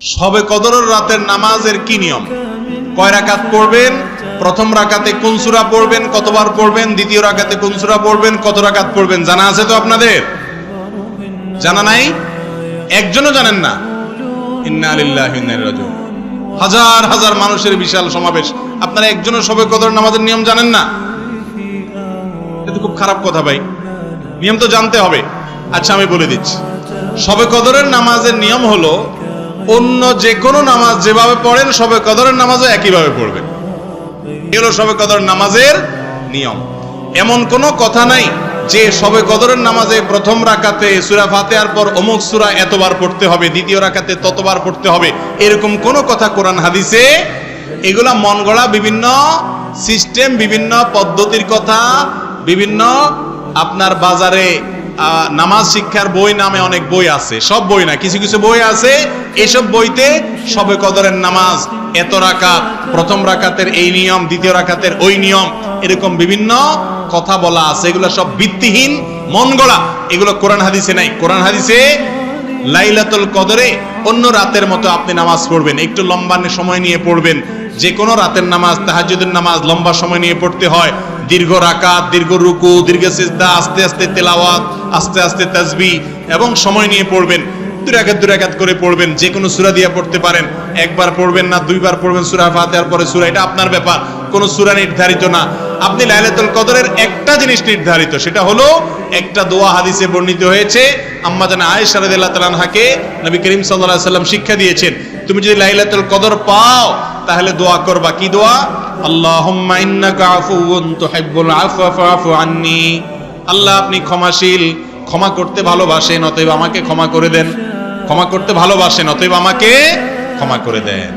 শবে কদরের রাতের নামাজের কি নিয়ম? কয় রাকাত পড়বেন? প্রথম রাকাতে কোন সূরা পড়বেন, কতবার পড়বেন? দ্বিতীয় রাকাতে কোন সূরা পড়বেন, কত রাকাত পড়বেন? জানা আছে তো আপনাদের? জানা নাই? একজনও জানেন না? ইন্না লিল্লাহি ওয়া ইন্না ইলাইহি রাজিউন। হাজার হাজার মানুষের বিশাল সমাবেশ, আপনারা একজনও শবে কদর নামাজের নিয়ম জানেন না? এটা খুব খারাপ কথা ভাই, নিয়ম তো জানতে হবে। আচ্ছা আমি বলে দিচ্ছি, শবে কদরের নামাজের নিয়ম হলো অন্য যে কোনো নামাজ যেভাবে পড়েন শবে কদরের নামাজও একইভাবে পড়বেন। এগুলো শবে কদর নামাজের নিয়ম। এমন কোনো কথা নাই যে শবে কদরের নামাজে প্রথম রাকাতে সূরা ফাতিহার পর অমুক সূরা এতবার পড়তে হবে, দ্বিতীয় রাকাতে ততবার পড়তে হবে, এরকম কোনো কথা কোরআন হাদিসে। এগুলা মন গড়া বিভিন্ন সিস্টেম, বিভিন্ন পদ্ধতির কথা, বিভিন্ন আপনার বাজারে নামাজ শিক্ষার বই নামে অনেক বই আছে, সব বই না, কিছু কিছু বই আছে, এসব বইতে শবে কদরের নামাজ এত রাকাত, প্রথম রাকাতের এই নিয়ম, দ্বিতীয় রাকাতের ওই নিয়ম, এরকম বিভিন্ন কথা বলা আছে। এগুলো সব ভিত্তিহীন, মন গড়া, এগুলো কোরআন হাদিসে নাই। কোরআন হাদিসে লাইলাতুল কদরে অন্য রাতের মতো আপনি নামাজ পড়বেন, একটু লম্বা সময় নিয়ে পড়বেন। যে কোনো রাতের নামাজ, তাহাজ্জুদের নামাজ লম্বা সময় নিয়ে পড়তে হয়, দীর্ঘ রাকাত, দীর্ঘ রুকু, দীর্ঘ সিজদা, আস্তে আস্তে তেলাওয়াত, আস্তে আস্তে তাসবিহ এবং সময় নিয়ে পড়বেন। দুই রাকাত করে পড়বেন। যে কোনো সূরা দিয়ে পড়তে পারেন, একবার পড়বেন না দুইবার পড়বেন সূরা ফাতিহার পরে সূরা, এটা আপনার ব্যাপার। কোনো সূরা নির্ধারিত না। আপনি লাইলাতুল কদরের একটা জিনিস নির্ধারিত, সেটা হলো একটা দোয়া হাদিসে বর্ণিত হয়েছে। আম্মা জানা আয়েশা রাদিয়াল্লাহু তাআলা আনহাকে নবী করিম সাল্লাল্লাহু আলাইহি ওয়াসাল্লাম শিক্ষা দিয়েছেন, তুমি যদি লাইলাতুল কদর পাও তাহলে দোয়া করবা। কি দোয়া? আল্লাহুম্মা ইন্নাকা আফুউন তুহিব্বুল আফওয়া ফাআফু আন্নী। আল্লাহ আপনি ক্ষমাশীল, ক্ষমা করতে ভালোবাসেন, অতএব আমাকে ক্ষমা করে দেন। ক্ষমা করতে ভালোবাসেন, অতএব আমাকে ক্ষমা করে দেন।